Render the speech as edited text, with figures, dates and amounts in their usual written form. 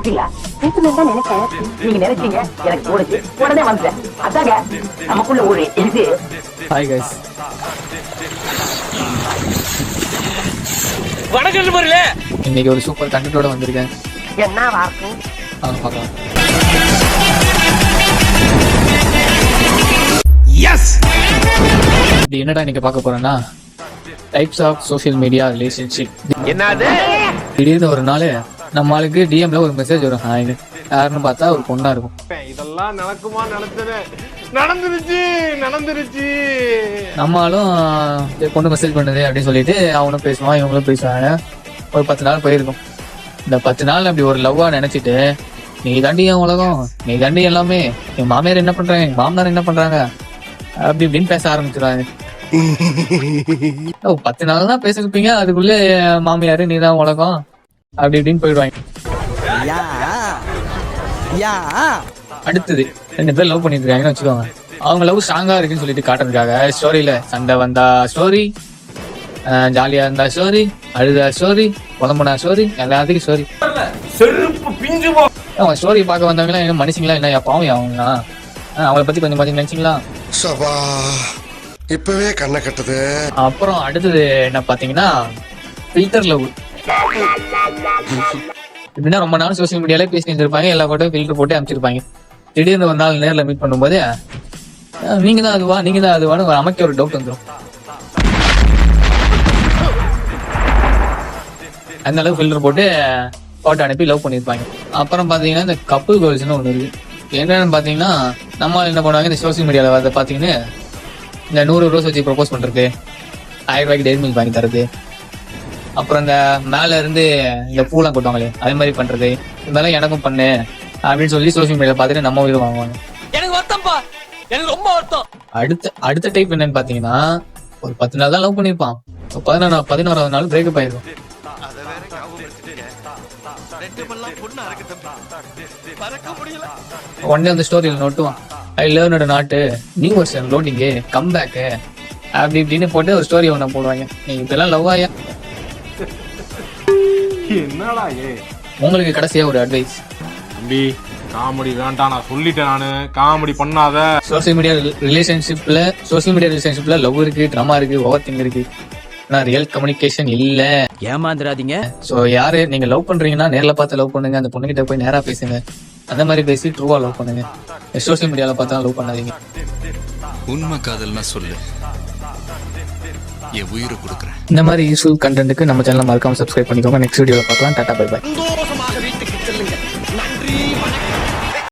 விட்டீங்களா? பேசணும்னு நினைச்சேன், நீங்க நினைச்சீங்க, எனக்கு தோணுச்சு, உடனே வந்துட்டேன். அதாங்க நமக்குள்ள ஒரு இது. ஹாய் கைஸ், வணக்கம் நண்பர்களே. இன்னைக்கு ஒரு சூப்பர் கண்டென்ட்டோட வந்திருக்கேன். என்ன வார்த்தை? பார்க்கலாம். எஸ். இப்படி என்னடா இன்னைக்கு பார்க்க போறேன்னா, types of social media relationship. என்னது? திடீர்னு ஒரு நாள் நம்ம ஆளுக்கு டிஎம்ல ஒரு மெசேஜ் வரும். ஹாய்னு யாருன்னு பார்த்தா ஒரு பொண்ணா இருக்கும். இதெல்லாம் நடக்குமா? நடந்துருச்சு. நம்மளும் பொண்ணு மெசேஜ் பண்ணுது அப்படின்னு சொல்லிட்டு அவனும் பேசுவான், இவங்களும் பேசுவாங்க. ஒரு 10 நாள் போயிருக்கும். இந்த 10 நாள் அப்படி ஒரு லவ்வா நினைச்சிட்டு, நீ தாண்டி என் உலகம், நீ தாண்டி எல்லாமே, என் மாமியார் என்ன பண்றாங்க, என் மாமனார் என்ன பண்றாங்க, அப்படி இப்படின்னு பேச ஆரம்பிச்சிருவாங்க. 10 நாள் தான் பேசிருப்பீங்க, அதுக்குள்ள மாமியாரு நீ தான் உலகம் அப்படி இப்படின்னு போயிடுவாங்க. அடுத்தது 2 பேர் லவ் பண்ணிட்டு இருக்காங்கன்னு வச்சுக்கோங்க. அவங்க லவ் ஸ்ட்ராங்கா இருக்குன்னு சொல்லிட்டு காட்டுறதுக்காக ஸ்டோரியில சண்டை வந்தா ஸ்டோரி, ஜாலியா இருந்தா ஸ்டோரி, அழுதா ஸ்டோரி, புலம்புனா ஸ்டோரி, எல்லாத்துக்கும் ஸ்டோரி. அவங்க ஸ்டோரி பார்க்க வந்தவங்க என்ன மனுஷங்களா, என்ன பாவம் அவங்க, அவங்கள பத்தி கொஞ்சம் கொஞ்சம் நினைச்சிங்களா? இப்பவே கண்ணை கட்டுது. அப்புறம் அடுத்தது என்ன பாத்தீங்கன்னா, ஃபில்டர் லவ். இப்படின்னா ரொம்ப நாள் சோசியல் மீடியாலே பேசிட்டு இருப்பாங்க, எல்லா போட்டோ ஃபில்டர் போட்டு அமைச்சிருப்பாங்க. திடீர்னு ஒரு நாள் நேரில் மீட் பண்ணும்போது நீங்க தான் அதுவான்னு ஒரு அமைக்க ஒரு டவுட் வந்துடும். அந்த அளவுக்கு ஃபில்டர் போட்டு போட்டோ அனுப்பி லவ் பண்ணியிருப்பாங்க. அப்புறம் பாத்தீங்கன்னா இந்த கப்புள் கோல்ஸ்னு ஒன்று இருக்கு. என்னன்னு பாத்தீங்கன்னா, நம்ம என்ன பண்ணுவாங்க, இந்த சோசியல் மீடியாவில் வந்து பாத்தீங்கன்னா இந்த 100 ரோஸ் வச்சு ப்ரொபோஸ் பண்றது, 1000 ரூபாய்க்கு டெய்ரி மில்க் வாங்கி தரது, அப்புறம் இந்த மேல இருந்து இந்த பூலாம் கொட்டுவாங்களே அதே மாதிரி பண்றது, இதெல்லாம் எனக்கும் பண்ணு அப்படின்னு சொல்லி சோசியல் மீடியா பார்த்துட்டு நம்ம உயிர் வாங்குவாங்க. எனக்கு வருத்தம்ப்பா, எனக்கு ரொம்ப வருத்தம். அடுத்த டைப் என்னன்னு பாத்தீங்கன்னா, ஒரு 10 நாள் தான் லவ் பண்ணிருப்பான், 11வது நாள் பிரேக்கப் ஆயிருக்கும். உடனே அந்த ஸ்டோரியில நோட்டுவான், ஐ லவ் நாட்டு நியூ வருஷன் லோடிங்கு கம்பேக்கு அப்படி இப்படின்னு போட்டு ஒரு ஸ்டோரி ஒண்ணு போடுவாங்க. நீங்க இப்பெல்லாம் லவ் ஆயா? என்னடா உங்களுக்கு கடைசியா ஒரு அட்வைஸ். தம்பி, காமெடி வேண்டாம், நான் சொல்லிட்டேன், நானு காமெடி பண்ணாத. சோசியல் மீடியா ரிலேஷன்ஷிப்ல லவ் இருக்கு, ட்ராமா இருக்கு, ஓவர் திங் இருக்கு, ஆனா ரியல் கம்யூனிகேஷன் இல்ல. ஏமாந்துடாதீங்க. சோ யாரு நீங்க லவ் பண்றீங்கன்னா நேர்ல பார்த்து லவ் பண்ணுங்க, அந்த பொண்ணுகிட்ட போய் நேரா பேசுங்க, அந்த மாதிரி பேசி ட்ரூவா லவ் பண்ணுங்க. சோசியல் மீடியால பார்த்தா லவ் பண்ணாதீங்க. உண்மை காதல்னா சொல்லு, என் உயிரை கொடுக்குறேன். இந்த மாதிரி யூஸ்ஃபுல் கண்டென்ட்க்கு நம்ம சேனலை மறக்காம சப்ஸ்கிரைப் பண்ணிக்கோங்க. நெக்ஸ்ட் வீடியோல பார்க்கலாம். டாடா பை பை. சந்தோஷமாக வீட்டுக்கு செல்லுங்க. நன்றி, வணக்கம்.